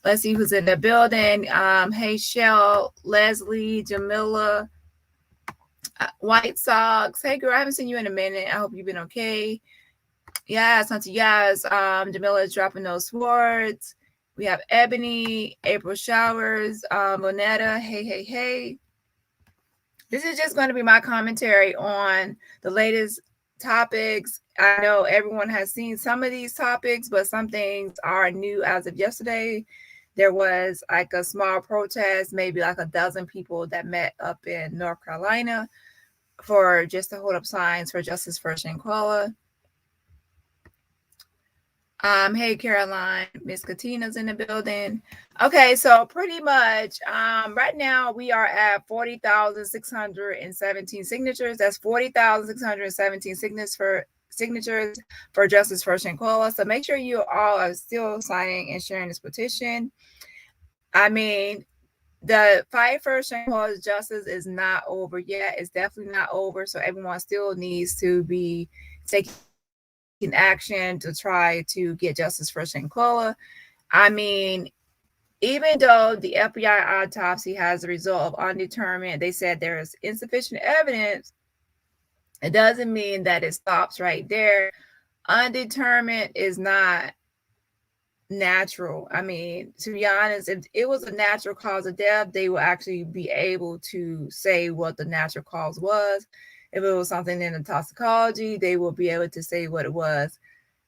Let's see who's in the building. Hey, Shell, Leslie, Jamila, White Sox. Hey, girl, I haven't seen you in a minute. I hope you've been okay. Yes, Auntie Yes. Jamila is dropping those swords. We have Ebony, April Showers, Lonetta. Hey. This is just going to be my commentary on the latest topics. I know everyone has seen some of these topics, but some things are new as of yesterday. There was like a small protest, maybe like a dozen people that met up in North Carolina for just to hold up signs for justice for Shanquella. Hey Caroline, Miss Katina's in the building. Okay, so pretty much right now we are at 40,617 signatures. That's 40,617 signatures for justice for Shanquella. So make sure you all are still signing and sharing this petition. I mean, the fight for Shanquella's justice is not over yet. It's definitely not over. So everyone still needs to be taking action to try to get justice for Shanquella. I mean, even though the FBI autopsy has a result of undetermined, they said there is insufficient evidence. It doesn't mean that it stops right there. Undetermined is not natural. I mean, to be honest, if it was a natural cause of death, they will actually be able to say what the natural cause was. If it was something in the toxicology, they will be able to say what it was.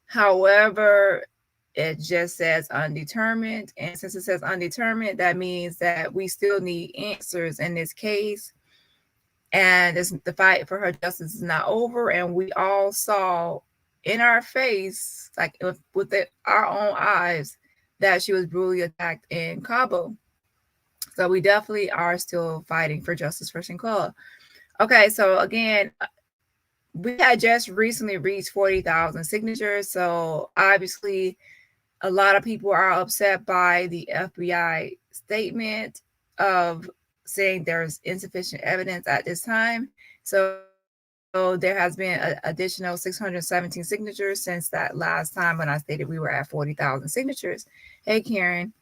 However, it just says undetermined. And since it says undetermined, that means that we still need answers in this case. And the fight for her justice is not over. And we all saw in our face, like with our own eyes, that she was brutally attacked in Cabo. So we definitely are still fighting for justice for Shanquella. Okay, so again, we had just recently reached 40,000 signatures. So obviously, a lot of people are upset by the FBI statement of saying there's insufficient evidence at this time. So there has been an additional 617 signatures since that last time when I stated we were at 40,000 signatures. Hey, Karen.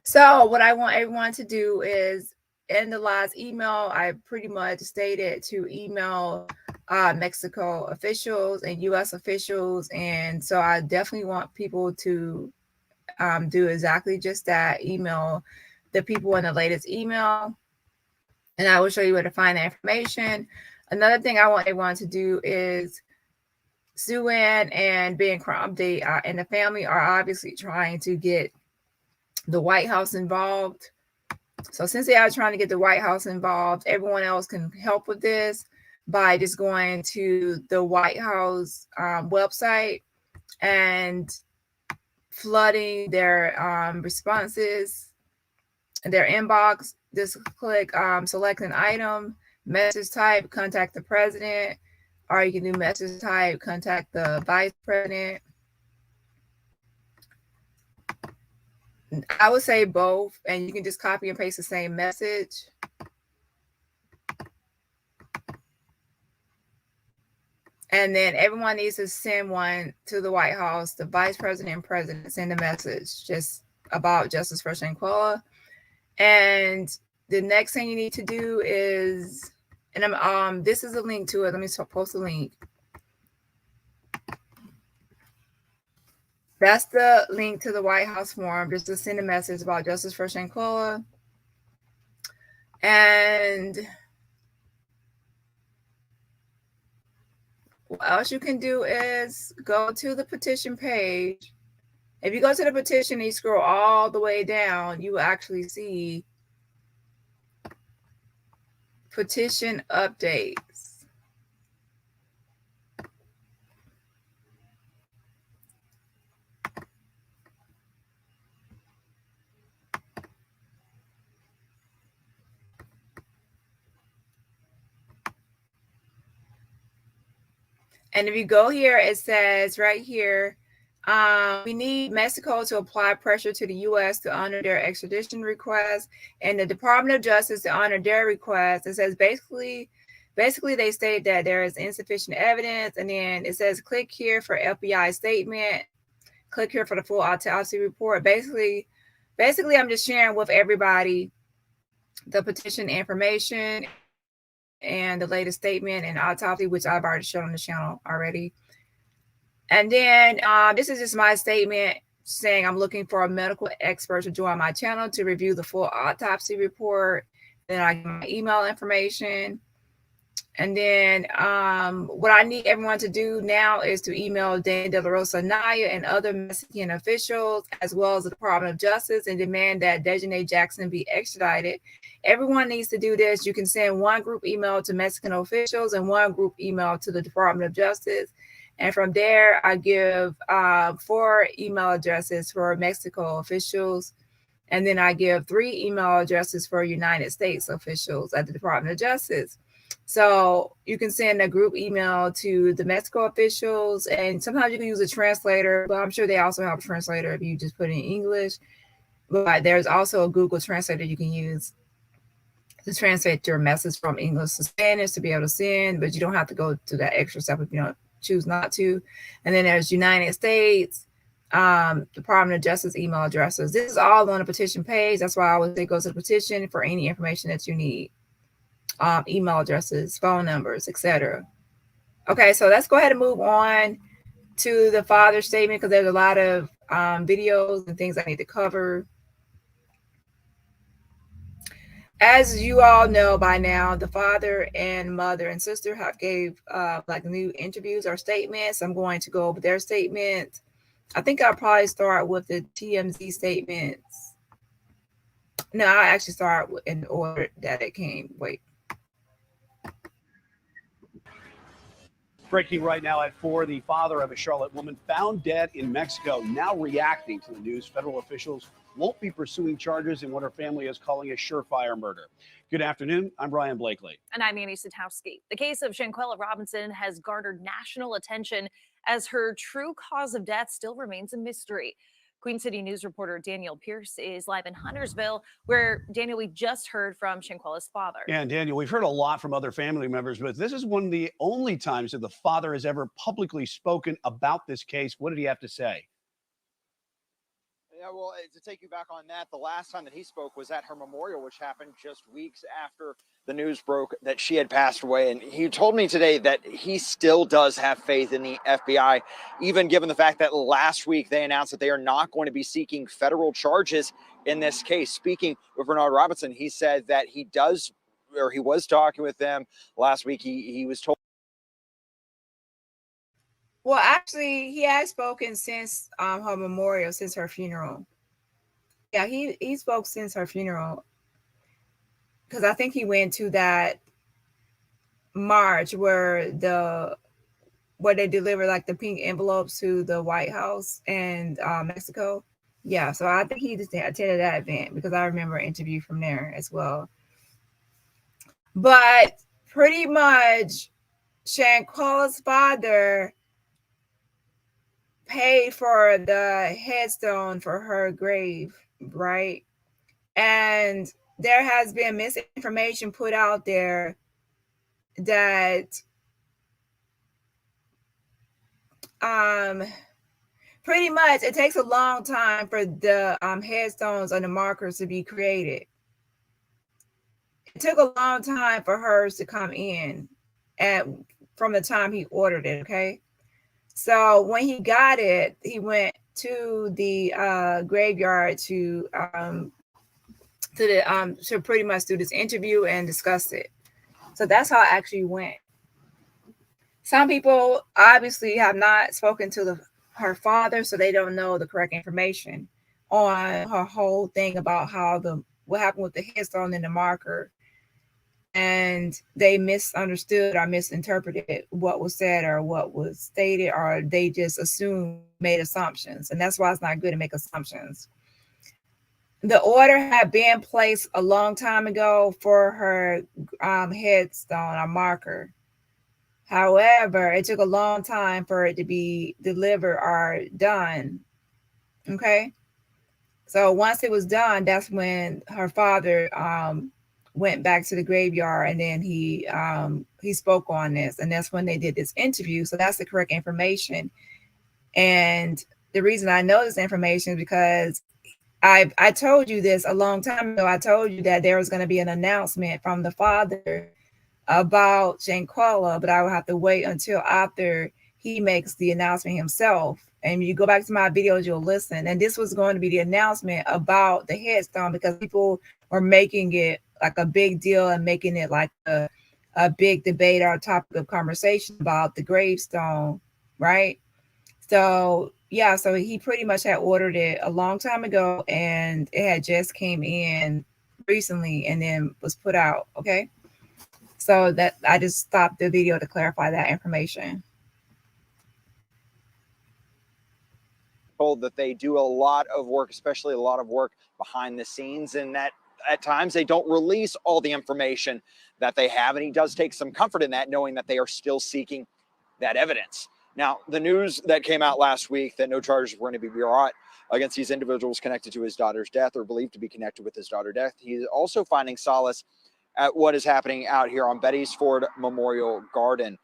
So what I want everyone to do is, in the last email, I pretty much stated to email Mexico officials and U.S. officials. And so I definitely want people to do exactly just that. Email the people in the latest email, and I will show you where to find that information. Another thing I want everyone to do is Sue Ann and Ben Crump, they and the family are obviously trying to get the White House involved. So since they are trying to get the White House involved, everyone else can help with this by just going to the White House website and flooding their responses, their inbox. Just click select an item, message type, contact the president, or you can do message type, contact the vice president. I would say both, and you can just copy and paste the same message. And then everyone needs to send one to the White House, the vice president and president, send a message just about justice for Shanquella. And the next thing you need to do is, and this is a link to it. Let me post a link. That's the link to the White House form, just to send a message about justice for Shanquella. And what else you can do is go to the petition page. If you go to the petition and you scroll all the way down, you will actually see petition updates. And if you go here, it says right here, We need Mexico to apply pressure to the U.S. to honor their extradition request, and the Department of Justice to honor their request. It says basically they state that there is insufficient evidence, and then it says click here for FBI statement, click here for the full autopsy report. Basically, I'm just sharing with everybody the petition information and the latest statement and autopsy, which I've already shown on the channel already. And then this is just my statement saying I'm looking for a medical expert to join my channel to review the full autopsy report. Then I get my email information. And then what I need everyone to do now is to email Dani De La Rosa Naya and other Mexican officials, as well as the Department of Justice, and demand that Desiree Jackson be extradited. Everyone needs to do this. You can send one group email to Mexican officials and one group email to the Department of Justice. And from there, I give 4 email addresses for Mexico officials. And then I give 3 email addresses for United States officials at the Department of Justice. So you can send a group email to the Mexico officials, and sometimes you can use a translator, but I'm sure they also have a translator if you just put it in English. But there's also a Google Translator you can use to translate your message from English to Spanish to be able to send, but you don't have to go to that extra step if you don't choose not to. And then there's United States, Department of Justice email addresses. This is all on the petition page. That's why I always say go to the petition for any information that you need. Email addresses, phone numbers, etc. Okay, so let's go ahead and move on to the father's statement because there's a lot of videos and things I need to cover. As you all know by now, the father and mother and sister have gave like new interviews or statements. I'm going to go over their statements. I think I'll probably start with the TMZ statements. No, I'll actually start in order that it came. Wait. Breaking right now at 4, the father of a Charlotte woman found dead in Mexico now reacting to the news. Federal officials won't be pursuing charges in what her family is calling a surefire murder. Good afternoon. I'm Brian Blakely. And I'm Annie Satowski. The case of Shanquella Robinson has garnered national attention as her true cause of death still remains a mystery. Queen City News reporter Daniel Pierce is live in Huntersville, where, Daniel, we just heard from Shanquella's father. Yeah, and Daniel, we've heard a lot from other family members, but this is one of the only times that the father has ever publicly spoken about this case. What did he have to say? Yeah, well, to take you back on that, the last time that he spoke was at her memorial, which happened just weeks after the news broke that she had passed away. And he told me today that he still does have faith in the FBI, even given the fact that last week they announced that they are not going to be seeking federal charges in this case. Speaking with Bernard Robinson, he said that he was talking with them last week. He was told. Well, actually, he has spoken since her memorial, since her funeral. Yeah, he spoke since her funeral. Because I think he went to that march where they delivered like the pink envelopes to the White House and Mexico. Yeah, so I think he just attended that event because I remember an interview from there as well. But pretty much Shanquella's father paid for the headstone for her grave, right? And there has been misinformation put out there that pretty much it takes a long time for the headstones and the markers to be created. It took a long time for hers to come in from the time he ordered it, okay? So when he got it, he went to the graveyard to pretty much do this interview and discuss it. So that's how it actually went. Some people obviously have not spoken to her father, so they don't know the correct information on her whole thing about what happened with the headstone and the marker. And they misunderstood or misinterpreted what was said or what was stated, or they just made assumptions. And that's why it's not good to make assumptions. The order had been placed a long time ago for her headstone or marker. However, it took a long time for it to be delivered or done. Okay. So once it was done, that's when her father went back to the graveyard, and then he spoke on this, and that's when they did this interview. So that's the correct information. And the reason I know this information is because I told you this a long time ago. I told you that there was going to be an announcement from the father about Shanquella, but I will have to wait until after he makes the announcement himself. And you go back to my videos, you'll listen. And this was going to be the announcement about the headstone, because people were making it like a big deal and making it like a big debate or a topic of conversation about the gravestone, right? So yeah, so he pretty much had ordered it a long time ago, and it had just came in recently and then was put out. Okay. So that I just stopped the video to clarify that information. Told that they do a lot of work, especially a lot of work behind the scenes, and that at times they don't release all the information that they have. And he does take some comfort in that, knowing that they are still seeking that evidence. Now, the news that came out last week that no charges were going to be brought against these individuals connected to his daughter's death or believed to be connected with his daughter's death. He's also finding solace at what is happening out here on Betty's Ford Memorial Garden.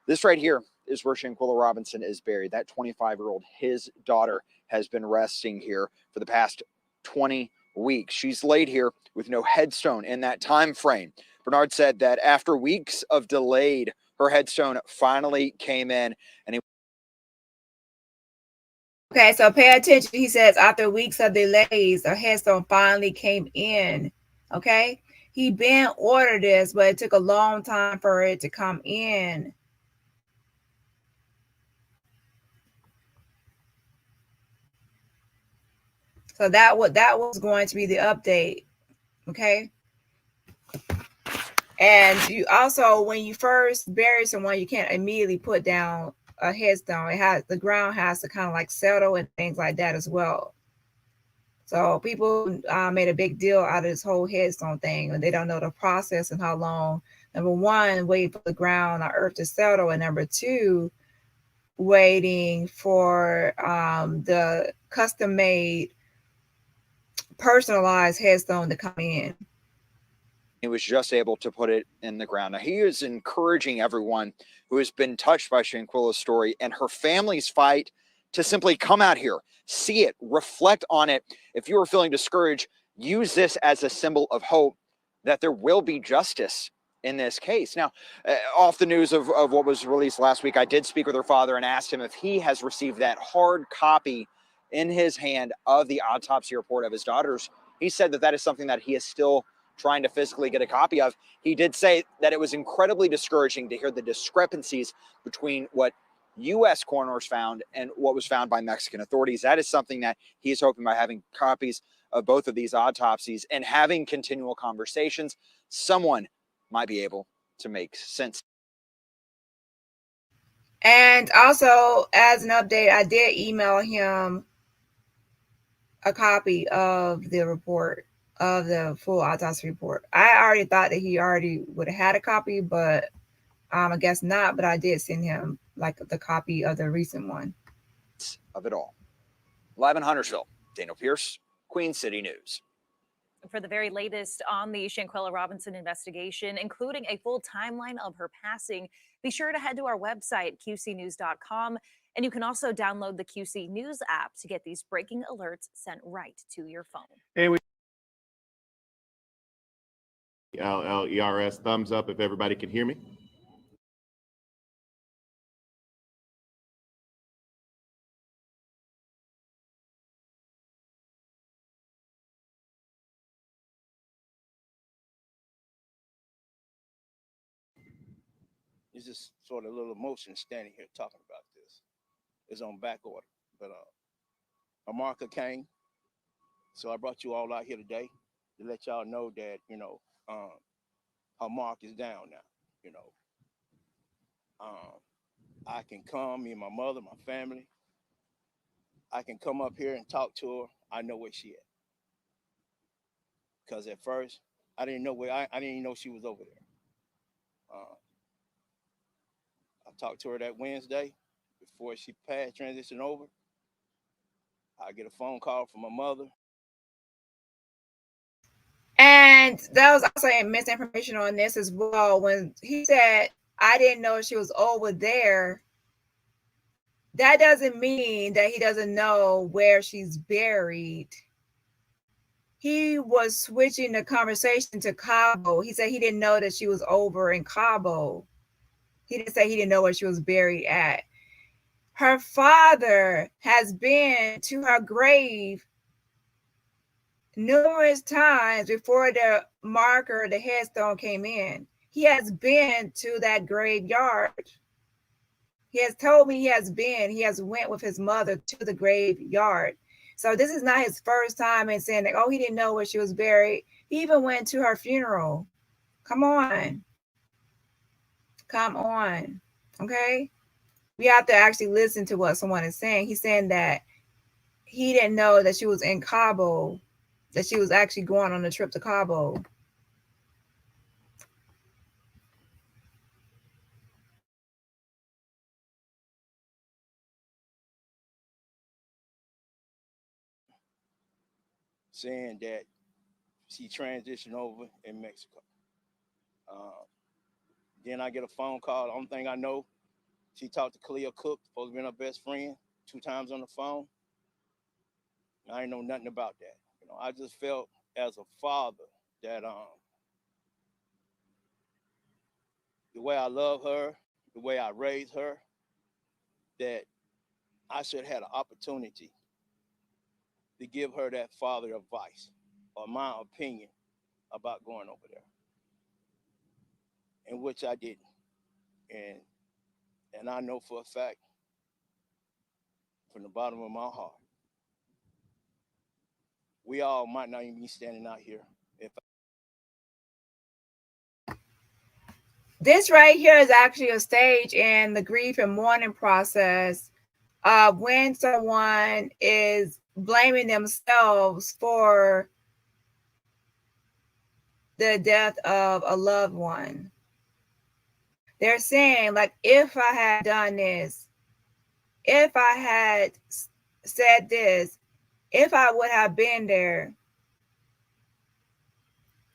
This right here is where Shanquella Robinson is buried. That 25-year-old, his daughter, has been resting here for the past 20 weeks. She's laid here with no headstone in that time frame. Bernard said that after weeks of delayed, her headstone finally came in, and he Okay, so pay attention. He says after weeks of delays, a headstone finally came in. Okay, he been ordered this, but it took a long time for it to come in. So that was going to be the update. Okay. And you also, when you first bury someone, you can't immediately put down a headstone. The ground has to kind of like settle and things like that as well. So people made a big deal out of this whole headstone thing, and they don't know the process and how long. Number one, wait for the ground or earth to settle, and number two, waiting for the custom-made, personalized headstone to come in. he was just able to put it in the ground. Now, he is encouraging everyone who has been touched by Shanquella's story and her family's fight to simply come out here, see it, reflect on it. If you are feeling discouraged, use this as a symbol of hope that there will be justice in this case. Now, off the news of what was released last week, I did speak with her father and asked him if he has received that hard copy in his hand of the autopsy report of his daughters. He said that that is something that he is still trying to physically get a copy of. He did say that it was incredibly discouraging to hear the discrepancies between what U.S. coroners found and what was found by Mexican authorities. That is something that he is hoping by having copies of both of these autopsies and having continual conversations, someone might be able to make sense. And also, as an update, I did email him a copy of the report, of the full autopsy report. I already thought that he already would have had a copy, but I guess not. But I did send him like the copy of the recent one. Of it all. Live in Huntersville, Daniel Pierce, Queen City News. For the very latest on the Shanquella Robinson investigation, including a full timeline of her passing, be sure to head to our website, qcnews.com. And you can also download the QC News app to get these breaking alerts sent right to your phone. And we LLERS thumbs up if everybody can hear me. It's just sort of a little emotion standing here talking about this. It's on back order. But a marker came. So I brought you all out here today to let y'all know that, her mark is down now, I can come, me and my mother, my family. I can come up here and talk to her. I know where she at. Because at first, I didn't know where, I didn't even know she was over there. I talked to her that Wednesday before she passed transition over. I get a phone call from my mother. And that was also misinformation on this as well. When he said, I didn't know she was over there, that doesn't mean that he doesn't know where she's buried. He was switching the conversation to Cabo. He said he didn't know that she was over in Cabo. He didn't say he didn't know where she was buried at. Her father has been to her grave numerous times before the marker, the headstone came in. He has been to that graveyard. He has told me he has went with his mother to the graveyard. So this is not his first time in saying that, oh, he didn't know where she was buried. He even went to her funeral. Come on. Come on. Okay. We have to actually listen to what someone is saying. He's saying that he didn't know that she was in Cabo, that she was actually going on a trip to Cabo. Saying that she transitioned over in Mexico. Then I get a phone call. The only thing I know, she talked to Kalia Cook, supposed to be her best friend, 2 times on the phone. I ain't know nothing about that. I just felt as a father that the way I love her, the way I raised her, that I should have had an opportunity to give her that father advice or my opinion about going over there, in which I didn't. And I know for a fact, from the bottom of my heart, we all might not even be standing out here if This right here is actually a stage in the grief and mourning process when someone is blaming themselves for the death of a loved one. They're saying, like, if I had done this, if I had said this, if I would have been there,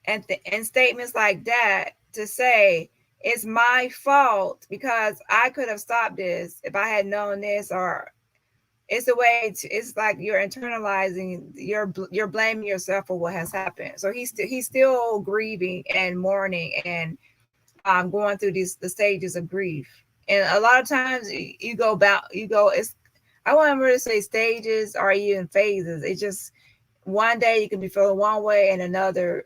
and statements like that, to say it's my fault because I could have stopped this if I had known this, or it's a way to, it's like you're internalizing, you're blaming yourself for what has happened. So he's still grieving and mourning and going through the stages of grief. And a lot of times it's, I wouldn't really say stages or even phases. It's just one day you can be feeling one way and another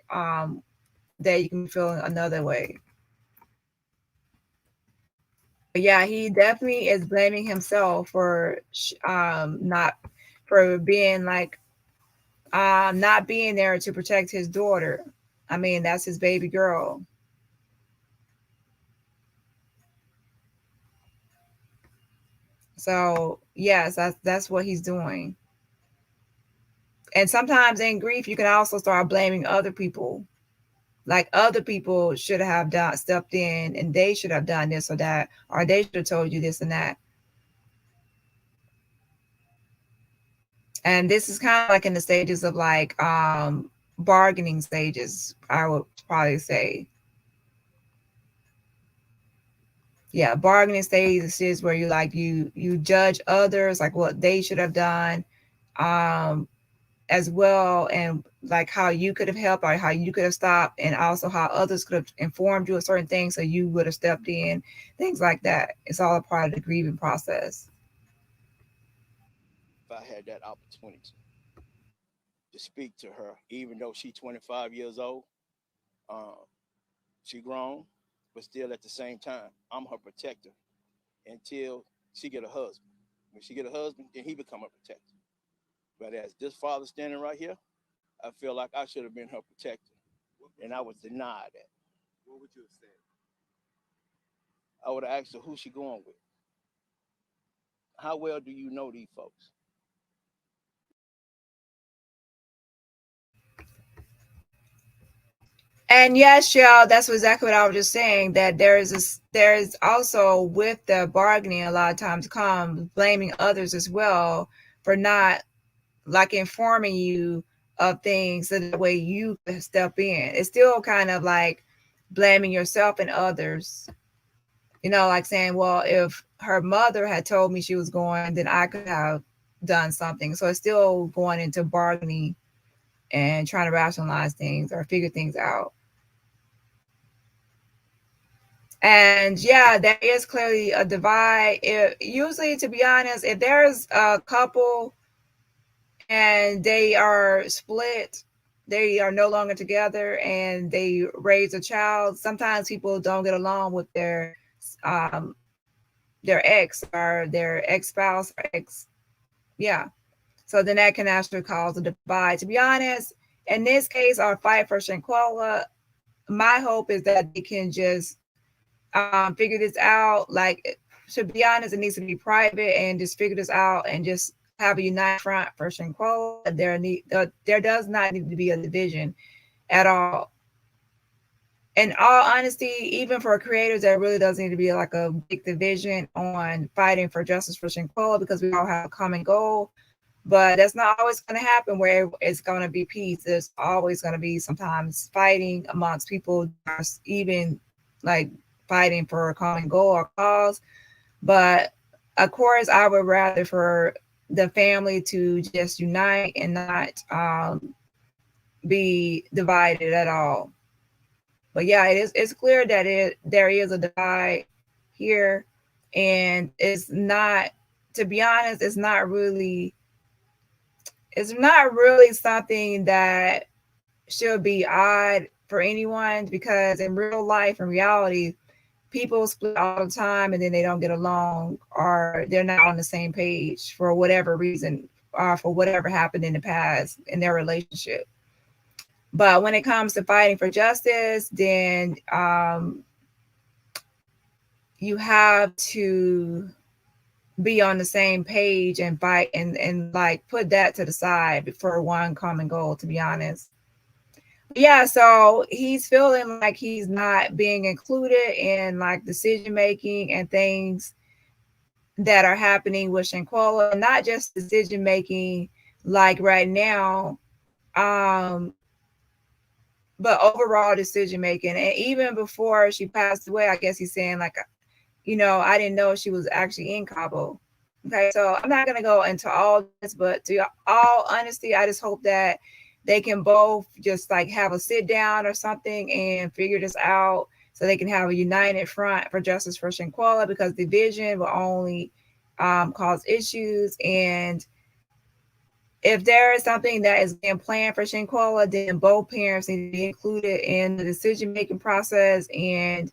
day you can be feeling another way. But yeah, he definitely is blaming himself for not for being like not being there to protect his daughter. I mean, that's his baby girl. So yes, that's what he's doing. And sometimes in grief, you can also start blaming other people. Like other people should have stepped in, and they should have done this or that, or they should have told you this and that. And this is kind of like in the stages of like bargaining stages, I would probably say. Yeah, bargaining stages is where you judge others, like what they should have done, as well, and like how you could have helped or how you could have stopped, and also how others could have informed you of certain things so you would have stepped in, things like that. It's all a part of the grieving process. I had that opportunity to speak to her, even though she's 25 years old. She grown, but still at the same time, I'm her protector until she get a husband. When she get a husband, then he become a protector. But as this father standing right here, I feel like I should have been her protector, and I was denied that. What would you have said? I would have asked her who she going with. How well do you know these folks? And yes, Shell, that's exactly what I was just saying, that there's also with the bargaining a lot of times comes blaming others as well for not like informing you of things so that way you can step in. It's still kind of like blaming yourself and others. Like saying, well, if her mother had told me she was going, then I could have done something. So it's still going into bargaining and trying to rationalize things or figure things out. And yeah, there is clearly a divide. Usually, to be honest, if there's a couple and they are split, they are no longer together, and they raise a child, sometimes people don't get along with um, their ex or their ex-spouse or yeah. So then that can actually cause a divide. To be honest, in this case, our fight for Shanquella, my hope is that they can just figure this out. Like, to be honest, it needs to be private and just figure this out and just have a united front for Shanquella. There does not need to be a division at all. In all honesty, even for creators, there really does need to be like a big division on fighting for justice for Shanquella, because we all have a common goal. But that's not always going to happen where it's going to be peace. There's always going to be sometimes fighting amongst people, even like fighting for a common goal or cause. But of course, I would rather for the family to just unite and not be divided at all. But yeah, it's clear that there is a divide here, and it's not, to be honest, it's not really something that should be odd for anyone, because in real life, in reality, people split all the time and then they don't get along, or they're not on the same page for whatever reason, or for whatever happened in the past in their relationship. But when it comes to fighting for justice, then you have to be on the same page and fight and like put that to the side for one common goal, to be honest. Yeah, so he's feeling like he's not being included in like decision making and things that are happening with Shanquella, not just decision making like right now, but overall decision making. And even before she passed away, I guess he's saying like, I didn't know she was actually in Cabo. Okay, so I'm not gonna go into all this, but to all honesty, I just hope that they can both just like have a sit down or something and figure this out, so they can have a united front for justice for Shanquella, because division will only cause issues. And if there is something that is being planned for Shanquella, then both parents need to be included in the decision making process and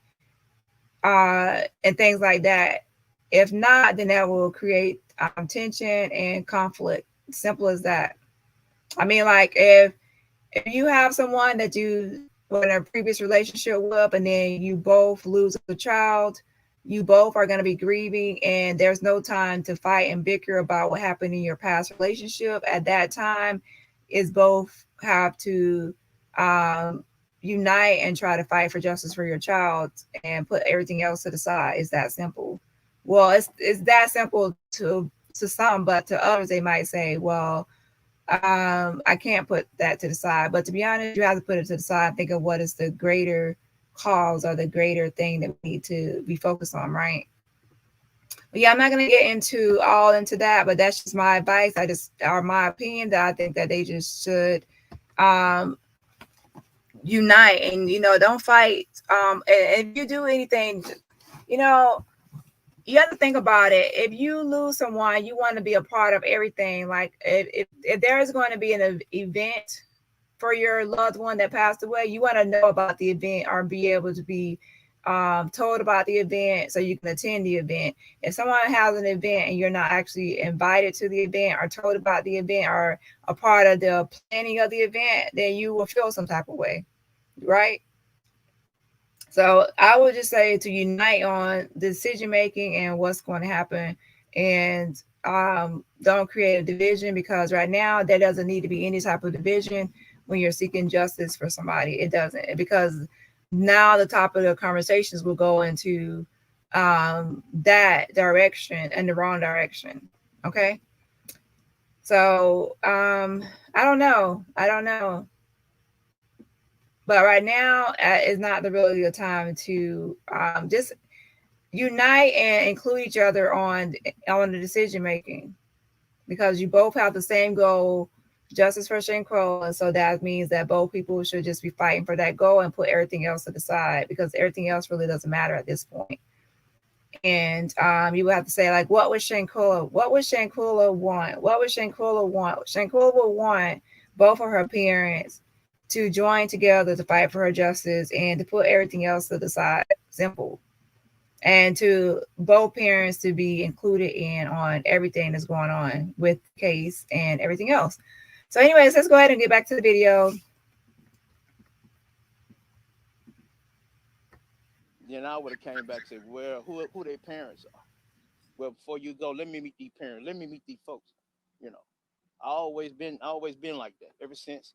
things like that. If not, then that will create tension and conflict. Simple as that. I mean, like if you have someone that you were in a previous relationship with, and then you both lose a child, you both are going to be grieving, and there's no time to fight and bicker about what happened in your past relationship. At that time, is both have to unite and try to fight for justice for your child and put everything else to the side. It's that simple. Well, it's that simple to some, but to others they might say, well, I can't put that to the side. But to be honest, you have to put it to the side and think of what is the greater cause or the greater thing that we need to be focused on, right? But yeah, I'm not gonna get into that, but that's just my advice. Or my opinion, that I think that they just should unite and don't fight. And if you do anything, you have to think about it. If you lose someone, you want to be a part of everything. Like if there is going to be an event for your loved one that passed away, you want to know about the event or be able to be told about the event so you can attend the event. If someone has an event and you're not actually invited to the event or told about the event or a part of the planning of the event, then you will feel some type of way, right? So I would just say to unite on decision making and what's going to happen, and don't create a division, because right now there doesn't need to be any type of division. when you're seeking justice for somebody. It doesn't, because now the topic of conversations will go into that direction and the wrong direction. Okay. So I don't know. But right now is not really the time to just unite and include each other on the decision making, because you both have the same goal, justice for Shanquella. So that means that both people should just be fighting for that goal and put everything else to the side, because everything else really doesn't matter at this point. And you would have to say, like, what would Shanquella want? What would Shanquella want? Shanquella would want both of her parents to join together to fight for her justice and to put everything else to the side. Simple. And to both parents to be included in on everything that's going on with the case and everything else. So anyways, let's go ahead and get back to the video. Then I would have came back and said, well, who their parents are. Well, before you go, let me meet these parents. Let me meet these folks. You know, I always been like that ever since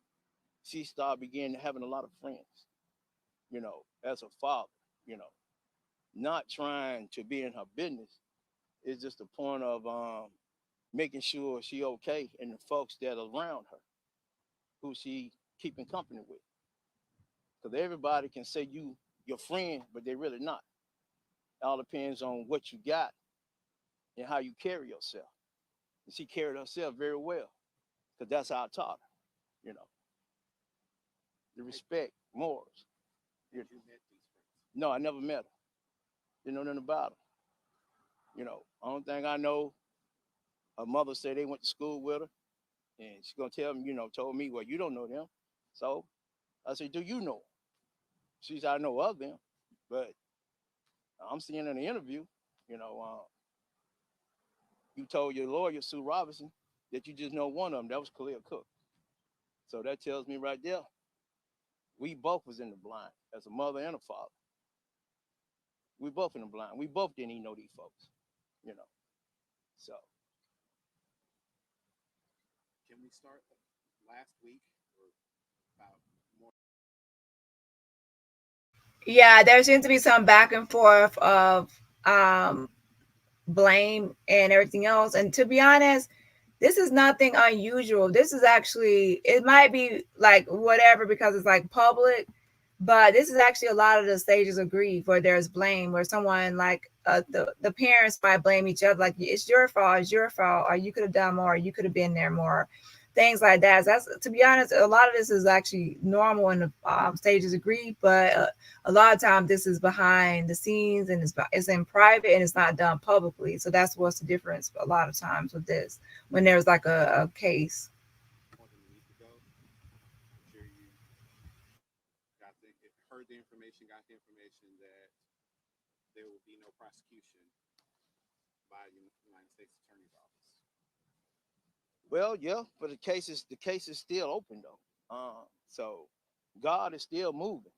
she started beginning having a lot of friends. You know, as a father, you know, not trying to be in her business. It's just the point of making sure she okay and the folks that are around her, who she keeping company with. Because everybody can say you your friend, but they're really not. It all depends on what you got and how you carry yourself. And she carried herself very well, because that's how I taught her, you know, the respect, morals. You No, I never met her. Didn't know nothing about her. You know, only thing I know, her mother said they went to school with her, and she's gonna tell me, told me, well, you don't know them. So I said, do you know them? She said, I know of them, but I'm seeing in the interview, you know, you told your lawyer, Sue Robinson, that you just know one of them. That was Khalil Cook. So that tells me right there, we both was in the blind as a mother and a father. We both in the blind. We both didn't even know these folks, you know. So. Can we start last week or about more? Yeah, there seems to be some back and forth of blame and everything else. And to be honest, this is nothing unusual. This is actually, it might be like whatever because it's like public, but this is actually a lot of the stages of grief where there's blame, where someone like the parents might blame each other, like it's your fault, or you could have done more, you could have been there more, things like that. So that's, to be honest, a lot of this is actually normal in the stages of grief, but a lot of times this is behind the scenes and it's in private and it's not done publicly. So that's what's the difference a lot of times with this when there's like a case. More than a week ago, I'm sure you heard the information, got the information that there will be no prosecution by the United States Attorney's Office. Well, yeah, but the case is still open though. So God is still moving.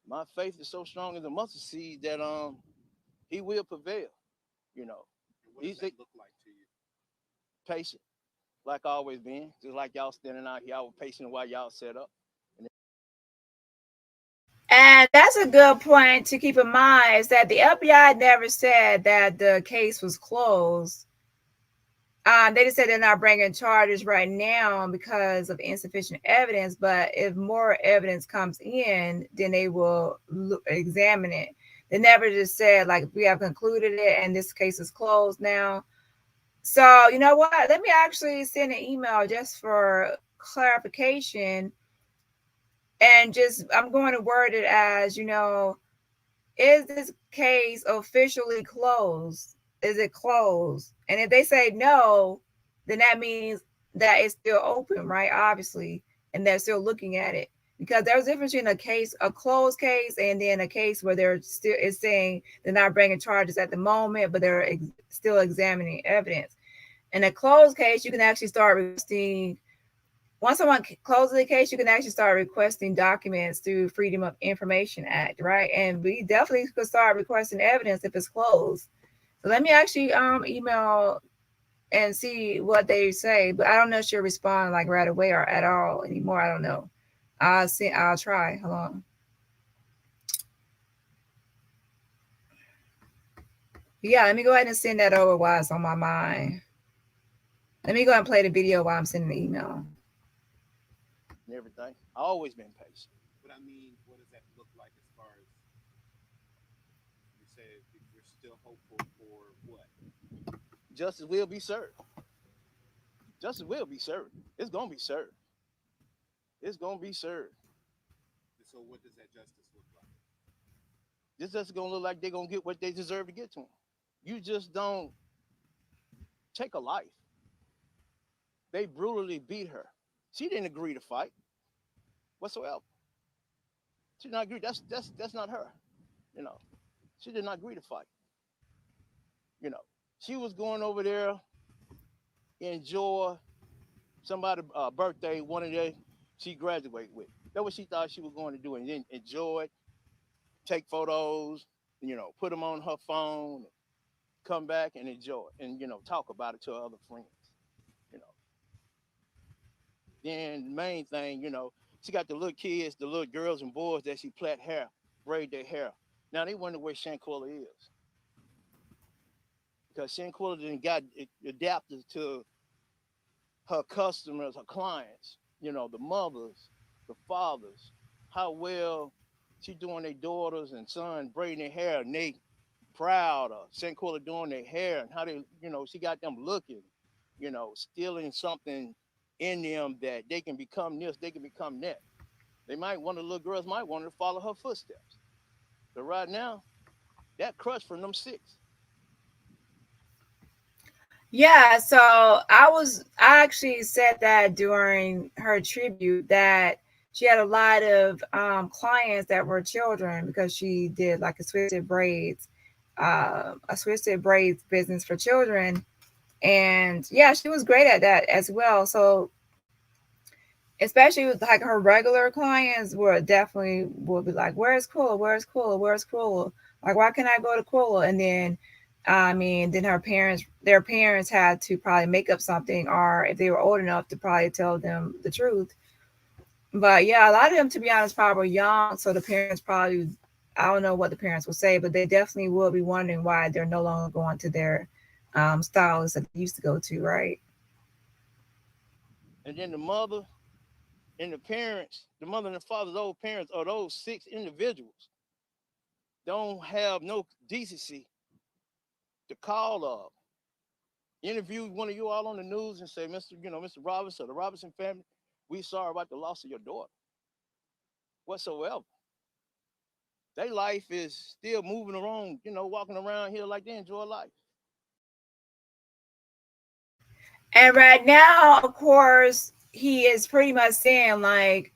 My faith is so strong in the mustard seed that He will prevail. You know, And what does that look like to you? Patient, like I always been. Just like y'all standing out here, I was patient while y'all set up. And that's a good point to keep in mind, is that the FBI never said that the case was closed. They just said they're not bringing charges right now because of insufficient evidence. But if more evidence comes in, then they will examine it. They never just said, like, we have concluded it and this case is closed now. So, you know what? Let me actually send an email just for clarification. And just, I'm going to word it as, is this case officially closed? Is it closed? And if they say no, then that means that it's still open, right? Obviously, and they're still looking at it, because there's a difference between a closed case, and then a case where they're still is saying they're not bringing charges at the moment, but they're still examining evidence. In a closed case, you can actually start requesting. Once someone closes the case, you can actually start requesting documents through Freedom of Information Act, right? And we definitely could start requesting evidence if it's closed. So let me actually email and see what they say. But I don't know if she'll respond like right away or at all anymore. I don't know. I'll see. I'll try. Hold on. Yeah, let me go ahead and send that over while it's on my mind. Let me go ahead and play the video while I'm sending the email. And everything. I always been patient. But I mean, what does that look like as far as you said you're still hopeful for what? Justice will be served. Justice will be served. It's gonna be served. It's gonna be served. So what does that justice look like? This just gonna look like they're gonna get what they deserve to get to them. You just don't take a life. They brutally beat her. She didn't agree to fight whatsoever. She did not agree. That's not her. You know, she did not agree to fight. You know, she was going over there, enjoy somebody's birthday, one of the she graduated with. That's what she thought she was going to do, and then enjoy it, take photos, you know, put them on her phone, come back and enjoy it, and you know, talk about it to her other friends. You know, then the main thing, you know, she got the little kids, the little girls and boys that she plait hair, braid their hair. Now they wonder where Shanquella is because Shanquella didn't got adapted to her customers, her clients, you know, the mothers, the fathers, how well she doing their daughters and sons braiding their hair, and they proud of Shanquella doing their hair and how they, you know, she got them looking, you know, stealing something in them that they can become this, they can become that. They might, one of the little girls might want to follow her footsteps. But right now, that crush from them six. Yeah, so I actually said that during her tribute that she had a lot of clients that were children because she did like a twisted braids business for children, and yeah, she was great at that as well. So especially with like her regular clients were definitely will be like, where's Kula? Where's Kula? Where's Kula? Like, why can't I go to Kula? And then, I mean, then their parents had to probably make up something, or if they were old enough to probably tell them the truth. But yeah, a lot of them, to be honest, probably were young. So the parents probably, I don't know what the parents will say, but they definitely will be wondering why they're no longer going to their stylists that they used to go to, right? And then the mother and the parents, the mother and the father's old parents, or those six individuals, don't have no decency to call up, interview one of you all on the news and say, Mr. You know, Mr. Robinson, or the Robinson family, we sorry about the loss of your daughter. Whatsoever. Their life is still moving around, you know, walking around here like they enjoy life. And right now, of course, he is pretty much saying like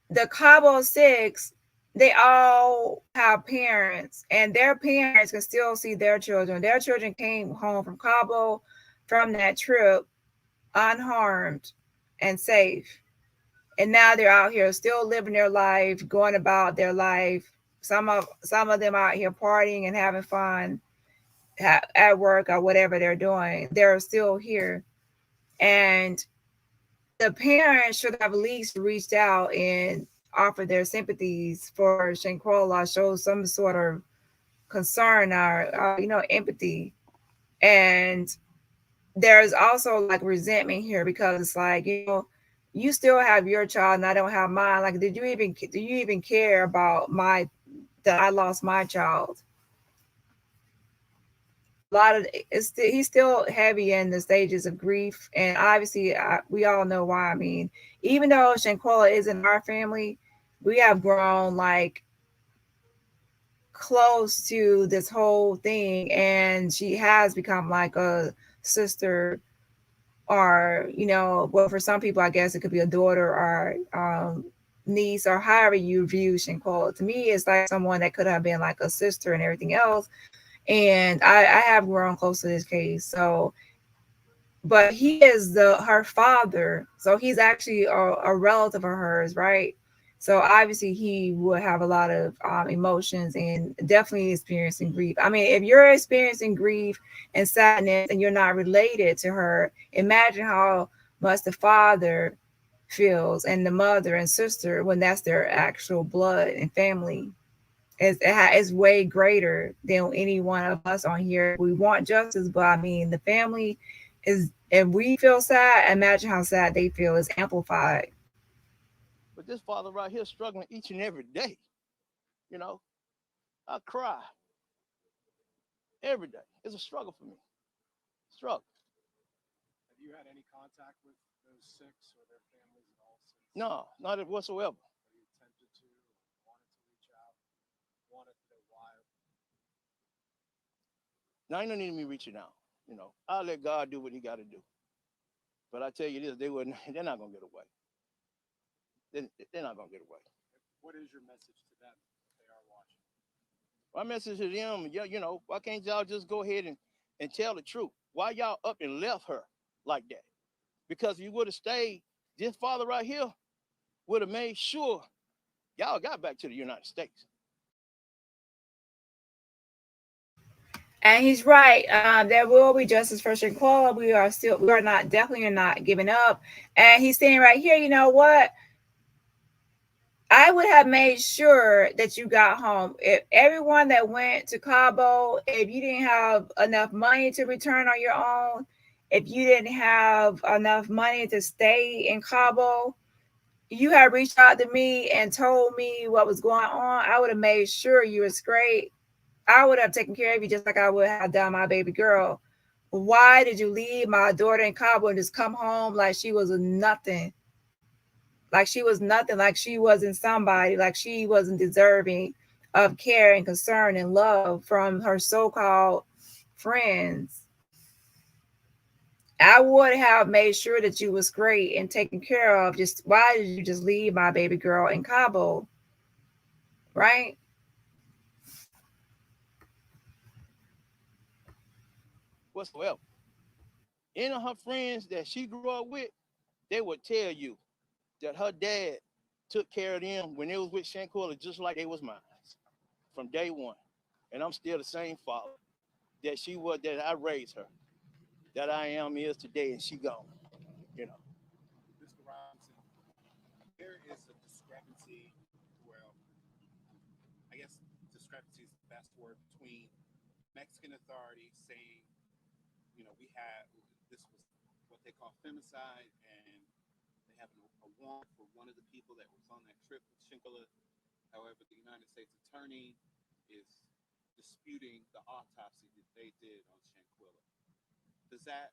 the Cabo Six, they all have parents, and their parents can still see their children. Their children came home from Cabo from that trip unharmed and safe. And now they're out here still living their life, going about their life. Some of them out here partying and having fun at work or whatever they're doing. They're still here. And the parents should have at least reached out and offered their sympathies for Shanquella, show some sort of concern or empathy. And there's also like resentment here because it's like, you still have your child and I don't have mine. Like, do you even care about that I lost my child? A lot of he's still heavy in the stages of grief, and obviously we all know why. I mean, even though Shanquella isn't our family, we have grown like close to this whole thing, and she has become like a sister, or well, for some people I guess it could be a daughter or niece, or however you view Shanquella. To me, it's like someone that could have been like a sister and everything else. And I have grown close to this case. So, but he is her father, so he's actually a relative of hers, right? So obviously he would have a lot of emotions and definitely experiencing grief. I mean, if you're experiencing grief and sadness and you're not related to her, imagine how much the father feels and the mother and sister when that's their actual blood and family. It's way greater than any one of us on here. We want justice, but I mean, the family is, if we feel sad, imagine how sad they feel is amplified. But this father right here struggling each and every day. You know, I cry every day. It's a struggle for me. Struggle. Have you had any contact with those 6 or their families at all since? No, not whatsoever. Have you attempted to, or wanted to reach out, wanted to know why? Now, ain't no need of me reaching out. You know, I'll let God do what he got to do. But I tell you this, they're not going to get away. They're not going to get away. What is your message to them if they are watching? My message to them, you know, why can't y'all just go ahead and tell the truth? Why y'all up and left her like that? Because if you would have stayed, this father right here would have made sure y'all got back to the United States. And he's right. There will be justice for Shanquella. We are not, definitely are not giving up. And he's saying right here, you know what? I would have made sure that you got home. If everyone that went to Cabo, if you didn't have enough money to return on your own, if you didn't have enough money to stay in Cabo, you had reached out to me and told me what was going on. I would have made sure you were straight. I would have taken care of you just like I would have done my baby girl. Why did you leave my daughter in Cabo and just come home like she was nothing? Like she was nothing, like she wasn't somebody, like she wasn't deserving of care and concern and love from her so-called friends. I would have made sure that you was great and taken care of. Just why did you just leave my baby girl in Cabo? Right? Whatsoever. Any of her friends that she grew up with, they would tell you that her dad took care of them when they was with Shanquella just like they was mine from day one. And I'm still the same father that she was, that I raised her, that I am is today, and she gone. You know. Mr. Robinson, there is a discrepancy, well, I guess discrepancy is the best word, between Mexican authorities saying, we had, this was what they call femicide, and they have a warrant for one of the people that was on that trip with Shanquella. However, the United States attorney is disputing the autopsy that they did on Shanquella. Does that,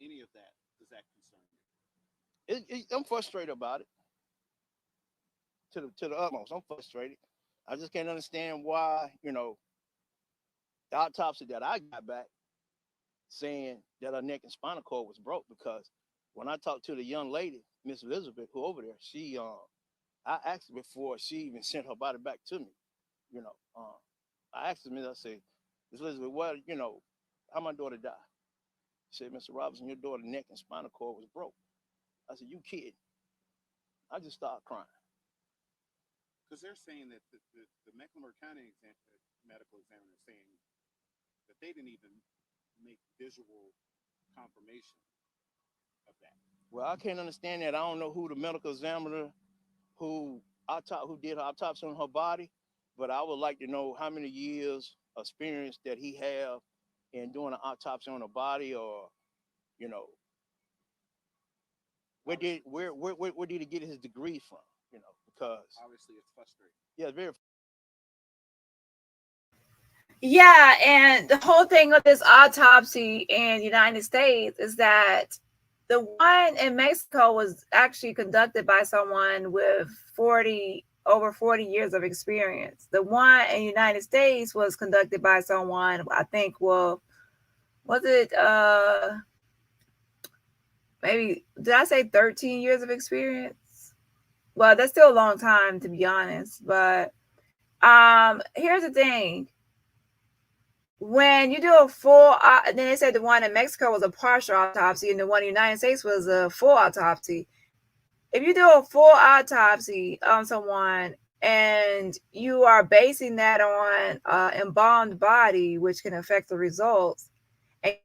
any of that, does that concern you? I'm frustrated about it to the utmost. I'm frustrated. I just can't understand why, the autopsy that I got back saying that her neck and spinal cord was broke, because when I talked to the young lady, Miss Elizabeth, who over there, I asked her before she even sent her body back to me. You know, I asked her, I said, Miss Elizabeth, how my daughter died? She said, Mr. Robinson, your daughter's neck and spinal cord was broke. I said, you kidding? I just started crying. Because they're saying that the Mecklenburg County medical examiner is saying that they didn't even make visual confirmation of that. Well, I can't understand that. I don't know who the medical examiner who did her autopsy on her body, but I would like to know how many years experience that he have in doing an autopsy on a body, or where did he get his degree from? Because obviously it's frustrating. Yeah, very. Yeah, and the whole thing of this autopsy in the United States is that the one in Mexico was actually conducted by someone with over 40 years of experience. The one in the United States was conducted by someone, I think, well, was it maybe, did I say 13 years of experience? Well, that's still a long time, to be honest. But here's the thing. When you do a full, then they said the one in Mexico was a partial autopsy, and the one in the United States was a full autopsy. if you do a full autopsy on someone and you are basing that on embalmed body, which can affect the results, and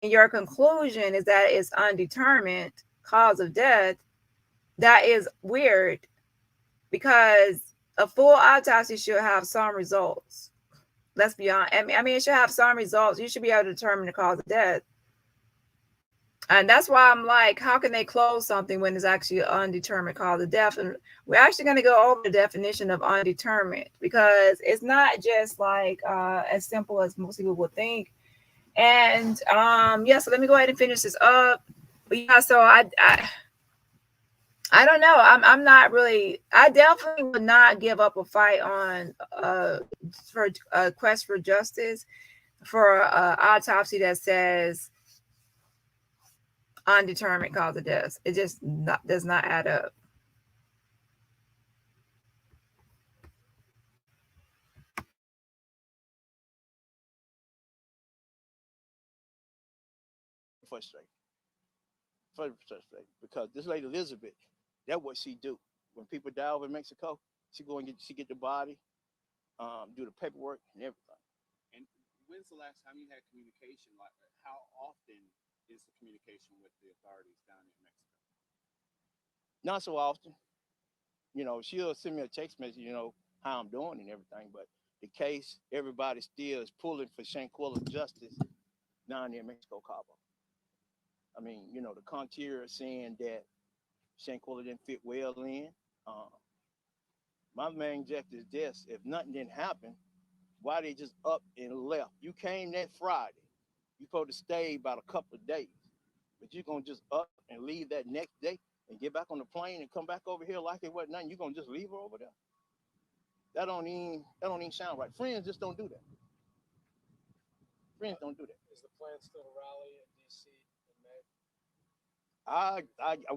your conclusion is that it's undetermined cause of death, that is weird because a full autopsy should have some results. Let's be honest. I mean, it should have some results. You should be able to determine the cause of death. And that's why I'm like, how can they close something when it's actually an undetermined cause of death? And we're actually going to go over the definition of undetermined because it's not just like as simple as most people would think. And yeah, so let me go ahead and finish this up. But yeah, so I don't know. I'm not really. I definitely would not give up a fight on for a quest for justice for autopsy that says undetermined cause of death. It just does not add up. Frustrating. Frustrating because this lady Elizabeth, that's what she do. When people die over in Mexico, she get the body, do the paperwork and everything. And when's the last time you had communication? Like, how often is the communication with the authorities down in Mexico? Not so often. She'll send me a text message, how I'm doing and everything. But the case, everybody still is pulling for Shanquella justice down there in Mexico, Cabo. I mean, the Contier saying that Shanquella didn't fit well in. Uh, my main objective is this: if nothing didn't happen, why they just up and left? You came that Friday. You supposed to stay about a couple of days, but you're gonna just up and leave that next day and get back on the plane and come back over here like it wasn't nothing. You're gonna just leave her over there? That don't even sound right. Friends just don't do that. Friends don't do that. Is the plan still to rally in DC in May?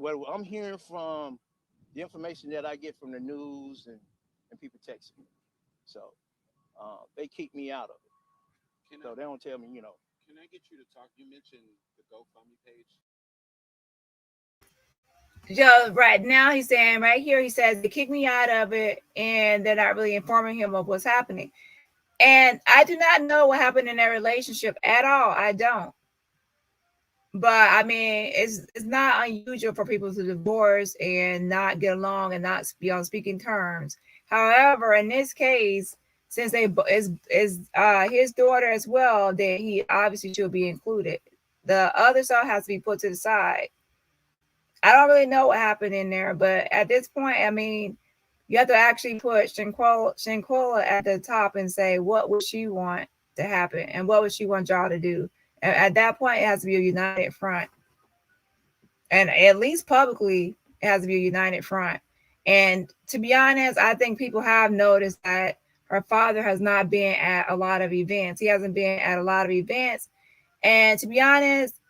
What I'm hearing from the information that I get from the news and people texting me, so they keep me out of it. Can So I they don't tell me, can I get you to talk? You mentioned the GoFundMe page. Yeah, right now he's saying right here, he says they kicked me out of it and they're not really informing him of what's happening. And I do not know what happened in their relationship at all. I don't. But I mean, it's not unusual for people to divorce and not get along and not be on speaking terms. However, in this case, since they is his daughter as well, then he obviously should be included. The other son has to be put to the side. I don't really know what happened in there, but at this point, I mean, you have to actually put Shanquella at the top and say what would she want to happen and what would she want y'all to do. And at that point, it has to be a united front, and at least publicly, it has to be a united front. And to be honest, I think people have noticed that her father has not been at a lot of events. He hasn't been at a lot of events, and to be honest,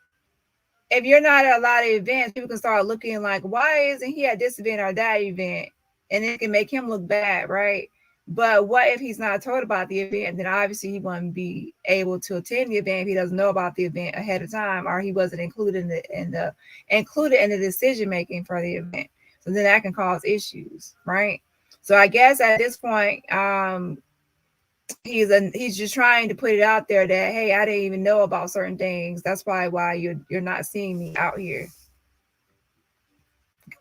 if you're not at a lot of events, people can start looking like, why isn't he at this event or that event? And it can make him look bad, right? But what if he's not told about the event? Then obviously he wouldn't be able to attend the event if he doesn't know about the event ahead of time, or he wasn't included in the decision making for the event. So then that can cause issues, right? So I guess at this point, he's just trying to put it out there that, hey, I didn't even know about certain things. That's probably why you're not seeing me out here.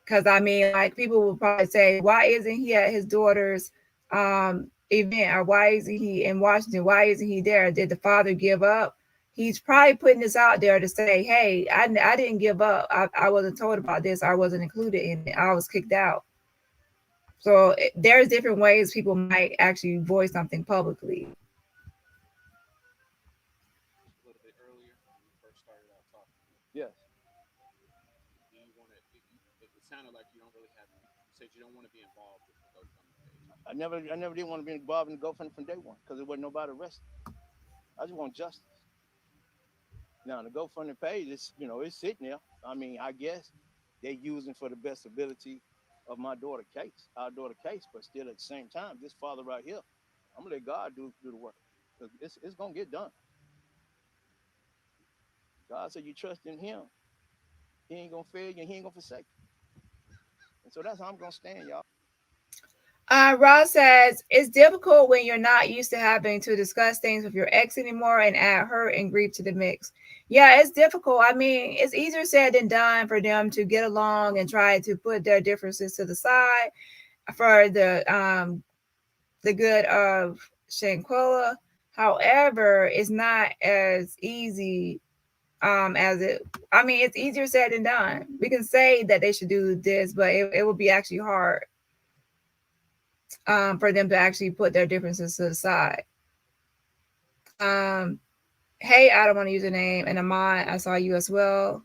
Because I mean, like, people will probably say, why isn't he at his daughter's event, or why isn't he in Washington? Why isn't he there? Did the father give up? He's probably putting this out there to say, hey, I didn't give up. I wasn't told about this. I wasn't included in it. I was kicked out. So there's different ways people might actually voice something publicly. A little bit earlier when we first started out talking. yes. Do you want to? It sounded like you don't really have. You said you don't want to be involved with the GoFundMe page. I never did want to be involved in the GoFundMe from day one because there wasn't nobody arrested. I just want justice. Now the GoFundMe page is, it's sitting there. I mean, I guess they're using for the best ability of our daughter case, but still at the same time, this father right here, I'm gonna let God do the work. Because it's gonna get done. God said you trust in him, he ain't gonna fail you and he ain't gonna forsake you. And so that's how I'm gonna stand, y'all. Ross says, it's difficult when you're not used to having to discuss things with your ex anymore and add hurt and grief to the mix. Yeah, it's difficult. I mean, it's easier said than done for them to get along and try to put their differences to the side for the good of Shanquella. However, it's not as easy as it. I mean, it's easier said than done. We can say that they should do this, but it would be actually hard for them to actually put their differences to the side. Hey, I don't want to use a name, and Amon, I saw you as well.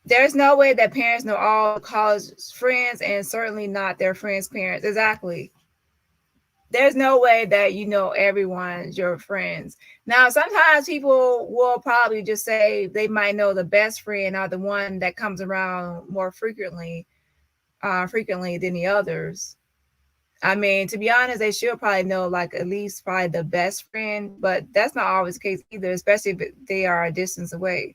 There's no way that parents know all the college friends, and certainly not their friends' parents. Exactly. There's no way that you know everyone's your friends. Now, sometimes people will probably just say they might know the best friend or the one that comes around more frequently than the others. I mean, to be honest, they should probably know like at least probably the best friend, but that's not always the case either, especially if they are a distance away.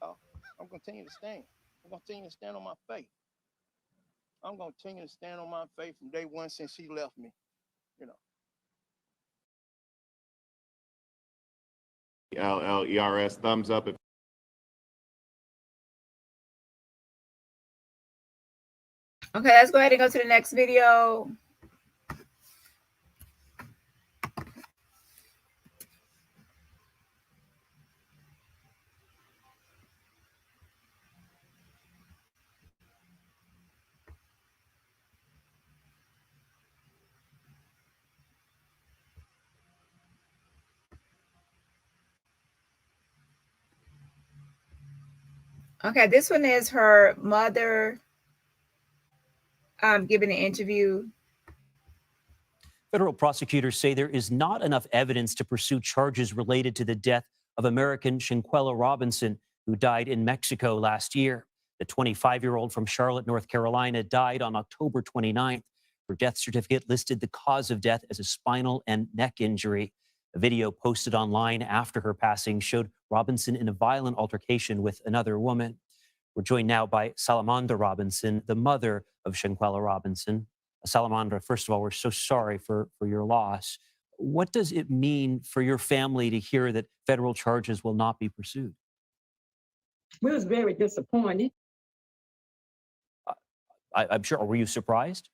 I'm gonna continue to stand. I'm gonna continue to stand on my faith. I'm gonna continue to stand on my faith from day one since she left me. You know. LLERS, thumbs up. Okay, let's go ahead and go to the next video. Okay, this one is her mother giving an interview. Federal prosecutors say there is not enough evidence to pursue charges related to the death of American Shanquella Robinson, who died in Mexico last year. The 25-year-old from Charlotte, North Carolina, died on October 29th. Her death certificate listed the cause of death as a spinal and neck injury. A video posted online after her passing showed Robinson in a violent altercation with another woman. We're joined now by Salamandra Robinson, the mother of Shanquella Robinson. Salamandra, first of all, we're so sorry for your loss. What does it mean for your family to hear that federal charges will not be pursued? We was very disappointed. I'm sure. Were you surprised?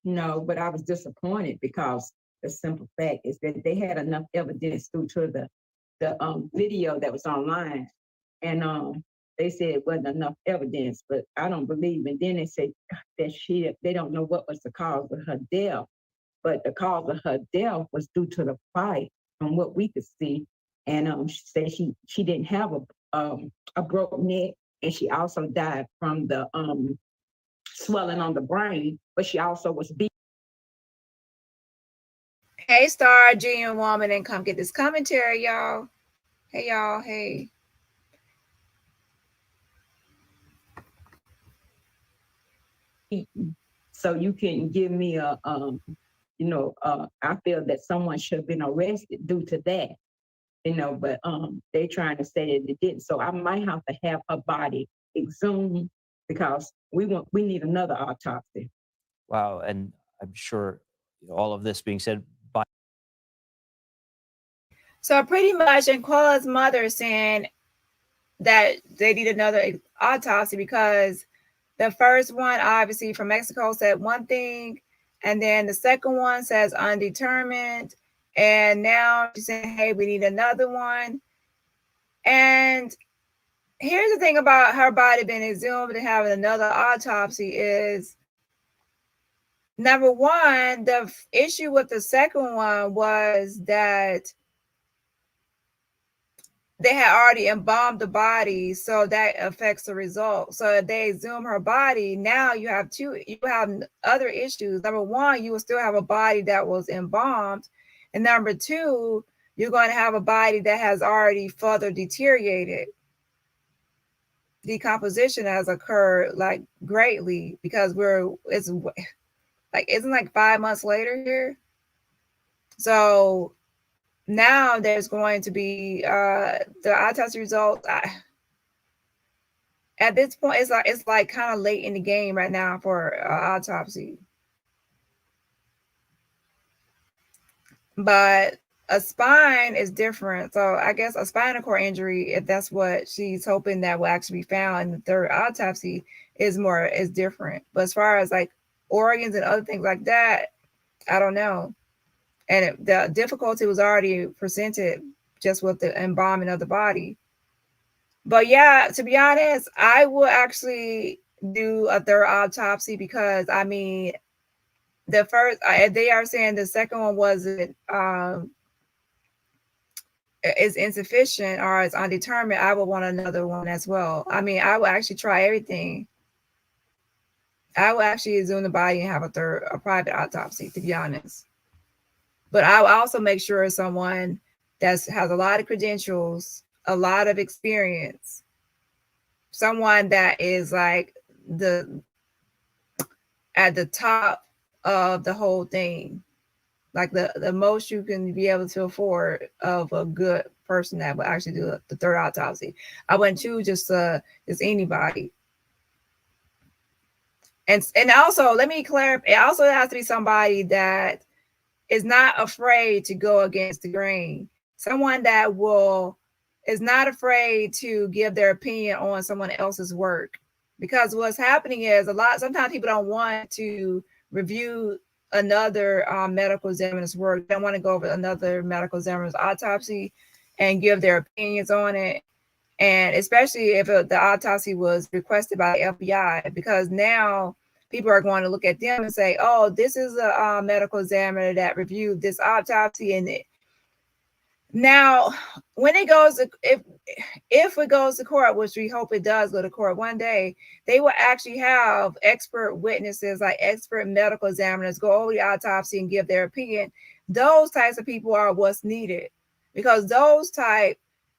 No, but I was disappointed because the simple fact is that they had enough evidence due to the video that was online, and they said it wasn't enough evidence, but I don't believe. And then they said that they don't know what was the cause of her death, but the cause of her death was due to the fight, from what we could see. And she said she didn't have a broken neck, and she also died from the swelling on the brain, but she also was beat. Hey, Star, Genuine Woman, and come get this commentary, y'all. Hey, y'all. Hey. So you can give me I feel that someone should have been arrested due to that, but they trying to say that it didn't. So I might have to have her body exhumed because we need another autopsy. Wow, and I'm sure all of this being said by. So pretty much, Shanquella's mother is saying that they need another autopsy because the first one, obviously from Mexico, said one thing, and then the second one says undetermined, and now she's saying, hey, we need another one. And here's the thing about her body being exhumed and having another autopsy is, number one, the issue with the second one was that they had already embalmed the body, so that affects the result. So if they exhume her body, now you have other issues. Number one, you will still have a body that was embalmed, and number two, you're going to have a body that has already further deteriorated. Decomposition has occurred like greatly because isn't like 5 months later here. So now there's going to be the autopsy results. At this point, it's like kind of late in the game right now for autopsy. But a spine is different. So I guess a spinal cord injury, if that's what she's hoping that will actually be found in the third autopsy, is different. But as far as like organs and other things like that, I don't know. And the difficulty was already presented just with the embalming of the body. But yeah, to be honest, I will actually do a third autopsy because I mean, the first they are saying the second one wasn't is insufficient or is undetermined. I would want another one as well. I mean, I will actually try everything. I will actually exhume the body and have a private autopsy, to be honest. But I will also make sure someone that has a lot of credentials, a lot of experience, someone that is like at the top of the whole thing, like the most you can be able to afford of a good person that will actually do the third autopsy. I wouldn't choose just anybody. And also, let me clarify, it also has to be somebody that is not afraid to go against the grain. Someone that is not afraid to give their opinion on someone else's work. Because what's happening is sometimes people don't want to review another medical examiner's work. They don't want to go over another medical examiner's autopsy and give their opinions on it. And especially if the autopsy was requested by the FBI, because now people are going to look at them and say, oh, this is a medical examiner that reviewed this autopsy. And now when it goes to, if it goes to court, which we hope it does go to court one day, they will actually have expert witnesses, like expert medical examiners, go over the autopsy and give their opinion. Those types of people are what's needed, because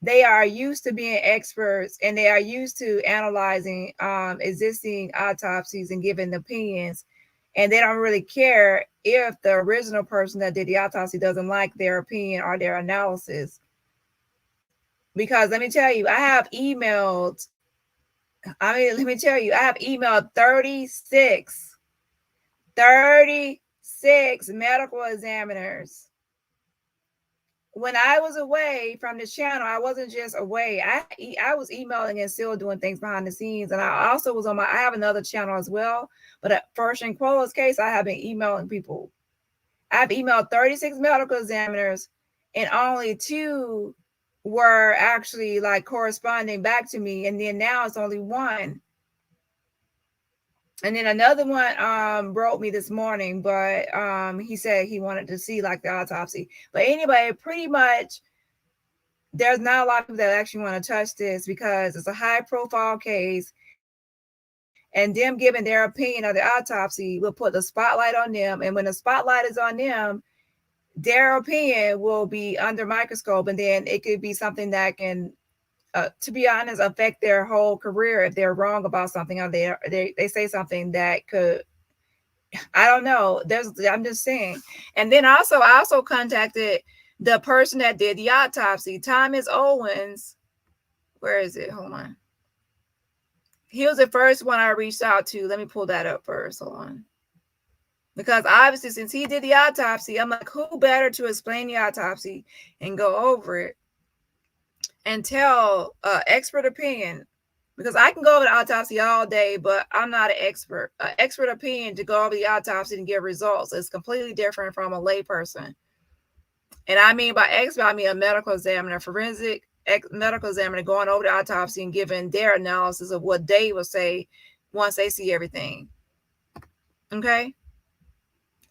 they are used to being experts and they are used to analyzing existing autopsies and giving opinions. And they don't really care if the original person that did the autopsy doesn't like their opinion or their analysis. Because let me tell you, I have emailed 36 medical examiners. When I was away from the channel, I wasn't just away. I was emailing and still doing things behind the scenes. And I also was I have another channel as well. But for Shanquella's case, I have been emailing people. I've emailed 36 medical examiners and only 2 were actually like corresponding back to me. And then now it's only 1. And then another one wrote me this morning, but he said he wanted to see like the autopsy. But anyway, pretty much there's not a lot of people that actually want to touch this because it's a high profile case, and them giving their opinion of the autopsy will put the spotlight on them. And when the spotlight is on them, their opinion will be under microscope, and then it could be something that can, to be honest, affect their whole career if they're wrong about something, or they say something that could, I don't know. I'm just saying. And then I also contacted the person that did the autopsy, Thomas Owens. Where is it? Hold on. He was the first one I reached out to. Let me pull that up first. Hold on. Because obviously, since he did the autopsy, I'm like, who better to explain the autopsy and go over it and tell expert opinion? Because I can go over the autopsy all day, but I'm not an expert. An expert opinion to go over the autopsy and give results is completely different from a layperson. And I mean by expert, I mean a medical examiner, forensic medical examiner going over the autopsy and giving their analysis of what they will say once they see everything. Okay.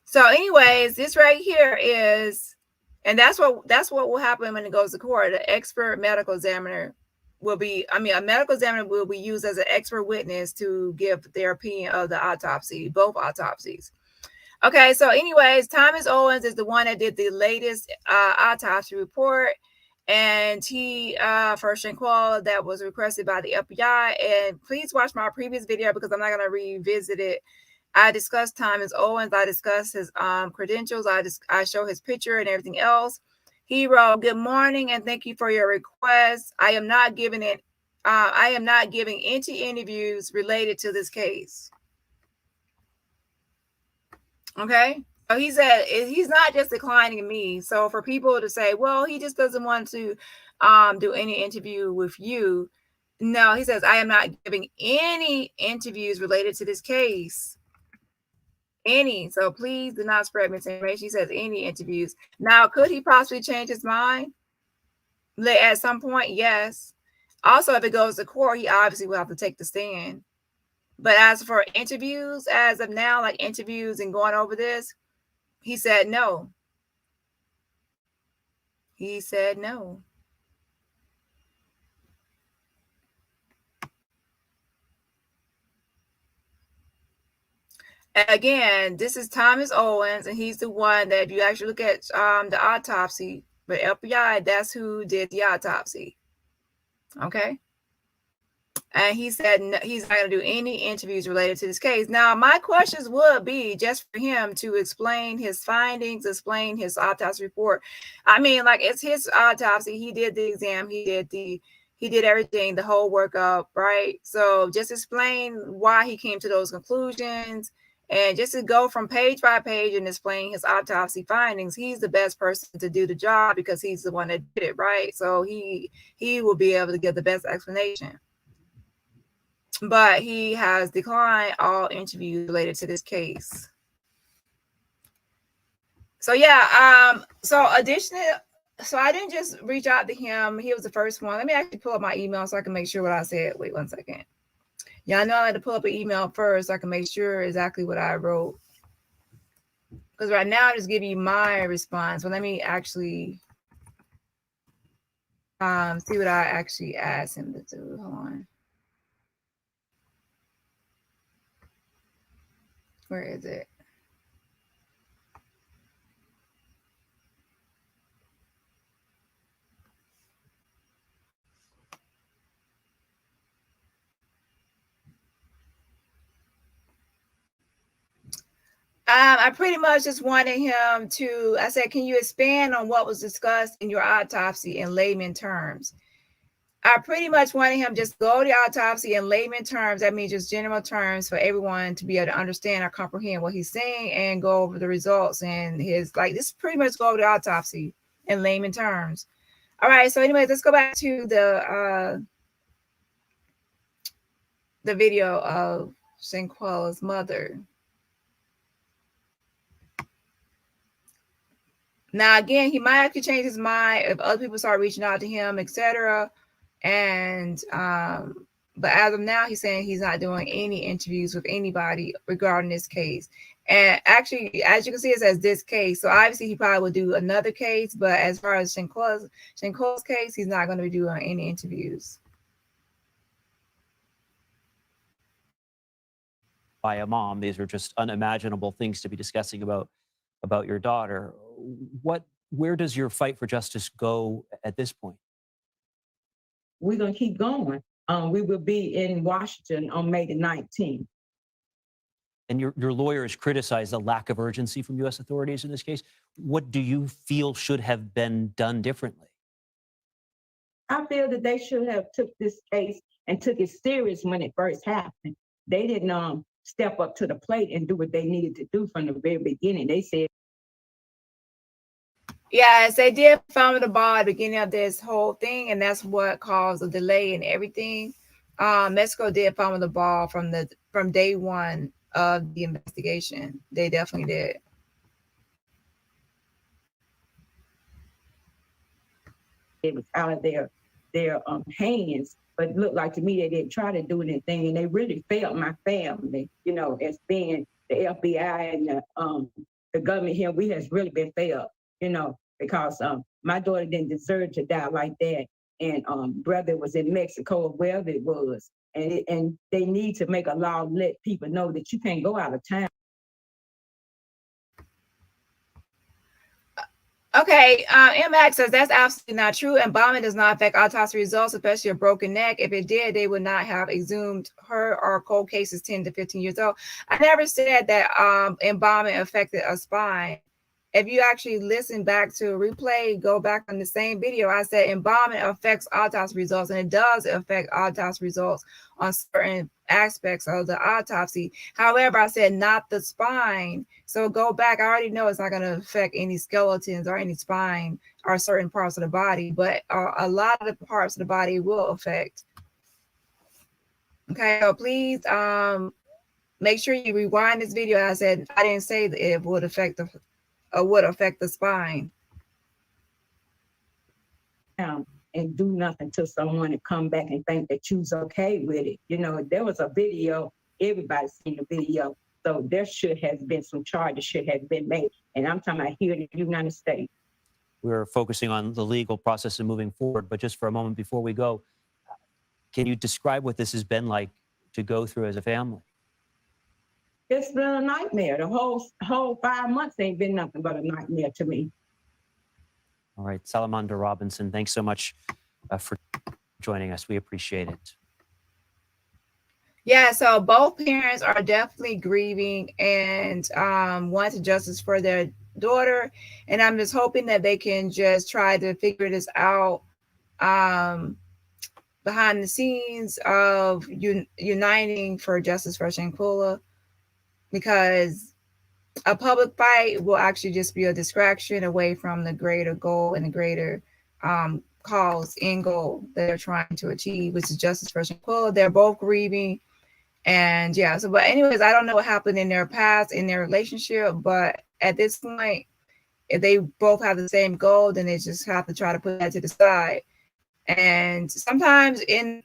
So anyways, this right here is, and that's what will happen when it goes to court. The expert medical examiner a medical examiner will be used as an expert witness to give their opinion of the autopsy, both autopsies. Okay, so anyways, Thomas Owens is the one that did the latest autopsy report, and he for Shanquella that was requested by the FBI. And please watch my previous video because I'm not going to revisit it. I discussed Thomas Owens. I discussed his credentials. I show his picture and everything else. He wrote, "Good morning and thank you for your request. I am not giving any interviews related to this case." Okay. So he said he's not just declining me. So for people to say, well, he just doesn't want to do any interview with you. No, he says, I am not giving any interviews related to this case. Any. So please do not spread misinformation. He says any interviews. Now, could he possibly change his mind at some point? Yes. Also, if it goes to court, he obviously will have to take the stand. But as for interviews, as of now, like interviews and going over this, he said no. He said no. And again, this is Thomas Owens, and he's the one that if you actually look at the autopsy, but FBI, that's who did the autopsy. Okay. And he said no, he's not going to do any interviews related to this case. Now, my questions would be just for him to explain his findings, explain his autopsy report. I mean, like, it's his autopsy. He did the exam. He did everything, the whole workup, right? So just explain why he came to those conclusions, and just to go from page by page and explain his autopsy findings. He's the best person to do the job because he's the one that did it, right? So he will be able to give the best explanation. But he has declined all interviews related to this case. So yeah, so additionally, so I didn't just reach out to him. He was the first one. Let me actually pull up my email so I can make sure what I said. Wait 1 second. Y'all know I had to pull up an email first so I can make sure exactly what I wrote. Because right now I just give you my response. But let me actually see what I actually asked him to do. Hold on. Where is it? I pretty much just wanted him to, I said, can you expand on what was discussed in your autopsy in layman terms? I pretty much wanted him just go to the autopsy in layman terms. That means just general terms for everyone to be able to understand or comprehend what he's saying and go over the results and his, like, this pretty much go over the autopsy in layman terms. All right. So anyways, let's go back to the video of Shanquella's mother. Now, again, he might have to change his mind if other people start reaching out to him, etc. And but as of now, he's saying he's not doing any interviews with anybody regarding this case. And actually, as you can see, it says this case. So obviously, he probably will do another case. But as far as Shanquella's case, he's not going to be doing any interviews. By a mom, these are just unimaginable things to be discussing about your daughter. Where does your fight for justice go at this point? We're going to keep going. We will be in Washington on May the 19th. And your lawyer has criticized the lack of urgency from U.S. authorities in this case. What do you feel should have been done differently? I feel that they should have took this case and took it serious when it first happened. They didn't step up to the plate and do what they needed to do from the very beginning. They said, yes, they did fumble the ball at the beginning of this whole thing, and that's what caused the delay and everything. Mexico did fumble the ball from day one of the investigation. They definitely did. It was out of their hands, but it looked like to me they didn't try to do anything, and they really failed my family. You know, as being the FBI and the government here, we has really been failed. You know, because my daughter didn't deserve to die like that, and brother was in Mexico or wherever it was, and they need to make a law to let people know that you can't go out of town. Okay, MX says that's absolutely not true. Embalming does not affect autopsy results, especially a broken neck. If it did, they would not have exhumed her. Or cold cases 10 to 15 years old. I never said that embalming affected a spine. if you actually listen back to a replay, go back on the same video, I said embalming affects autopsy results, and it does affect autopsy results on certain aspects of the autopsy. However, I said not the spine. So go back. I already know it's not going to affect any skeletons or any spine or certain parts of the body, but a lot of the parts of the body will affect. Okay, so please make sure you rewind this video. I said I didn't say that it would affect the spine. And do nothing to someone and come back and think that you's okay with it. You know, there was a video, everybody's seen the video. So there should have been some charges should have been made. And I'm talking about here in the United States. We're focusing on the legal process and moving forward, but just for a moment before we go, can you describe what this has been like to go through as a family? It's been a nightmare. The whole 5 months ain't been nothing but a nightmare to me. All right, Salamander Robinson, thanks so much for joining us. We appreciate it. Yeah, so both parents are definitely grieving and want justice for their daughter. And I'm just hoping that they can just try to figure this out behind the scenes of uniting for justice for Shanquella, because a public fight will actually just be a distraction away from the greater goal and the greater cause and goal that they're trying to achieve, which is justice for Shanquella. They're both grieving. And yeah, so, but anyways, I don't know what happened in their past, in their relationship, but at this point, if they both have the same goal, then they just have to try to put that to the side. And sometimes in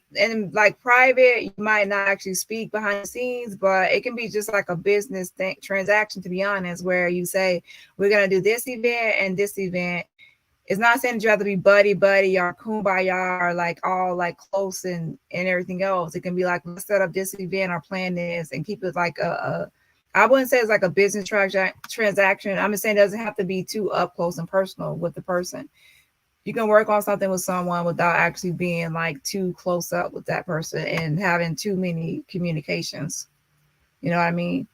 like private, you might not actually speak behind the scenes, but it can be just like a business transaction, to be honest, where you say, we're going to do this event and this event. It's not saying that you have to be buddy or kumbaya or like all like close and everything else. It can be like, let's set up this event or plan this and keep it like I wouldn't say it's like a business transaction. I'm just saying it doesn't have to be too up close and personal with the person. You can work on something with someone without actually being like too close up with that person and having too many communications. You know what I mean?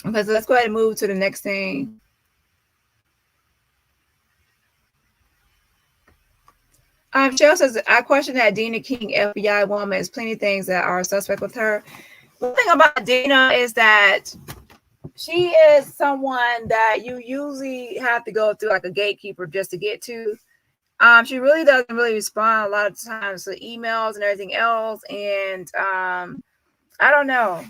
Okay, so let's go ahead and move to the next thing. Cheryl says, I question that Dina King, FBI woman, is plenty of things that are suspect with her. One thing about Dina is that she is someone that you usually have to go through like a gatekeeper just to get to. She really doesn't really respond a lot of times to emails and everything else. And I don't know.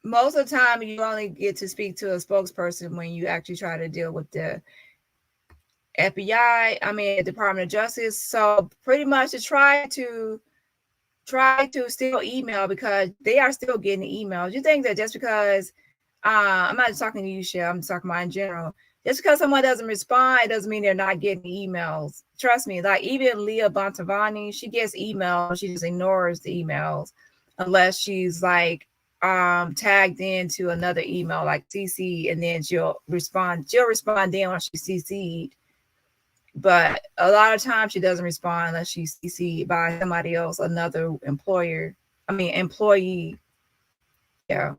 Most of the time, you only get to speak to a spokesperson when you actually try to deal with the FBI, Department of Justice. So pretty much to try to still email, because they are still getting emails. You think that just because I'm not just talking to you, Shell, I'm just talking about in general. Just because someone doesn't respond, it doesn't mean they're not getting emails. Trust me, like even Leah Bontavani, she gets emails, she just ignores the emails unless she's like tagged into another email like CC, and then she'll respond then when she's CC'd. But a lot of times she doesn't respond unless she's CC'd by somebody else, another employee. Yeah.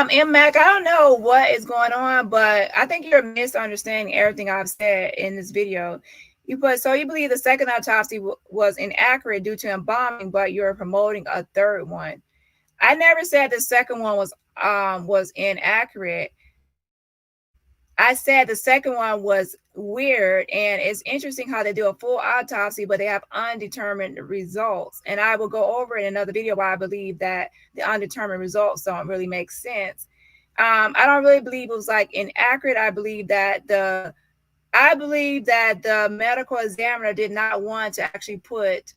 And Mac, I don't know what is going on, but I think you're misunderstanding everything I've said in this video. You believe the second autopsy was inaccurate due to embalming, but you're promoting a third one. I never said the second one was inaccurate. I said the second one was weird, and it's interesting how they do a full autopsy, but they have undetermined results. And I will go over in another video why I believe that the undetermined results don't really make sense. I don't really believe it was like inaccurate. I believe that the medical examiner did not want to actually put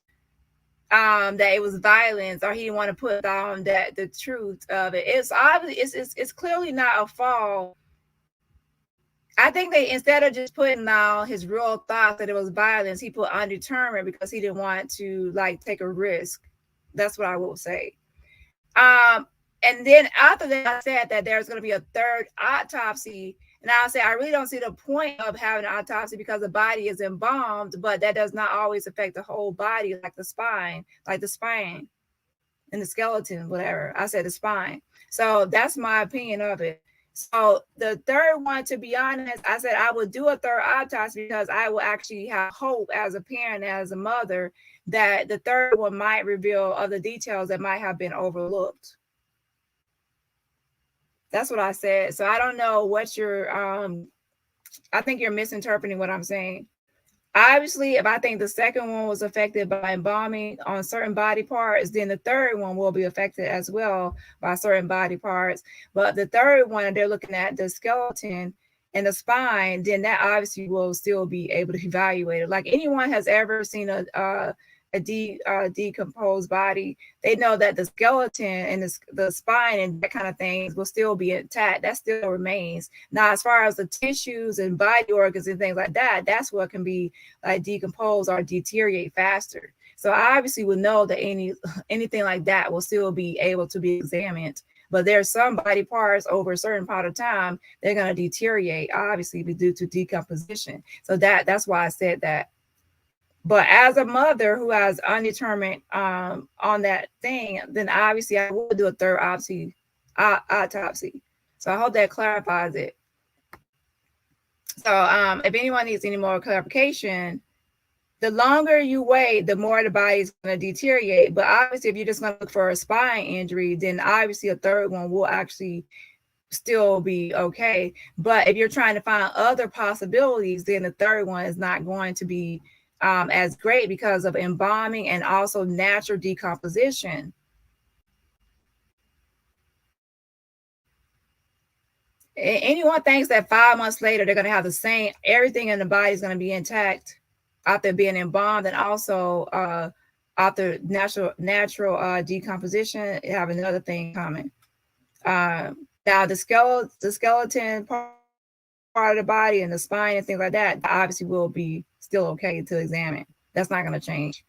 that it was violence, or he didn't want to put down that the truth of it. It's obviously it's clearly not a fall. I think they, instead of just putting down his real thoughts that it was violence, he put undetermined because he didn't want to like take a risk. That's what I will say. And then after that, I said that there's going to be a third autopsy. And I'll say, I really don't see the point of having an autopsy because the body is embalmed, but that does not always affect the whole body, like the spine and the skeleton, whatever. I said the spine. So that's my opinion of it. So the third one, to be honest, I said I would do a third autopsy because I will actually have hope as a parent, as a mother, that the third one might reveal other details that might have been overlooked. That's what I said. So I don't know what you're, I think you're misinterpreting what I'm saying. Obviously, if I think the second one was affected by embalming on certain body parts, then the third one will be affected as well by certain body parts. But the third one, they're looking at the skeleton and the spine, then that obviously will still be able to evaluate it. Like anyone has ever seen a decomposed body, they know that the skeleton and the spine and that kind of things will still be intact. That still remains. Now, as far as the tissues and body organs and things like that, that's what can be like decompose or deteriorate faster. So I obviously would know that anything like that will still be able to be examined. But there's some body parts over a certain part of time, they're going to deteriorate, obviously, due to decomposition. So that's why I said that. But as a mother who has undetermined on that thing, then obviously I will do a third autopsy. So I hope that clarifies it. So if anyone needs any more clarification, the longer you wait, the more the body is going to deteriorate. But obviously, if you're just going to look for a spine injury, then obviously a third one will actually still be okay. But if you're trying to find other possibilities, then the third one is not going to be as great because of embalming and also natural decomposition. Anyone thinks that 5 months later they're going to have the same, everything in the body is going to be intact after being embalmed, and also after natural decomposition, you have another thing coming. Now the skeleton part of the body and the spine and things like that obviously will be still okay to examine. That's not going to change.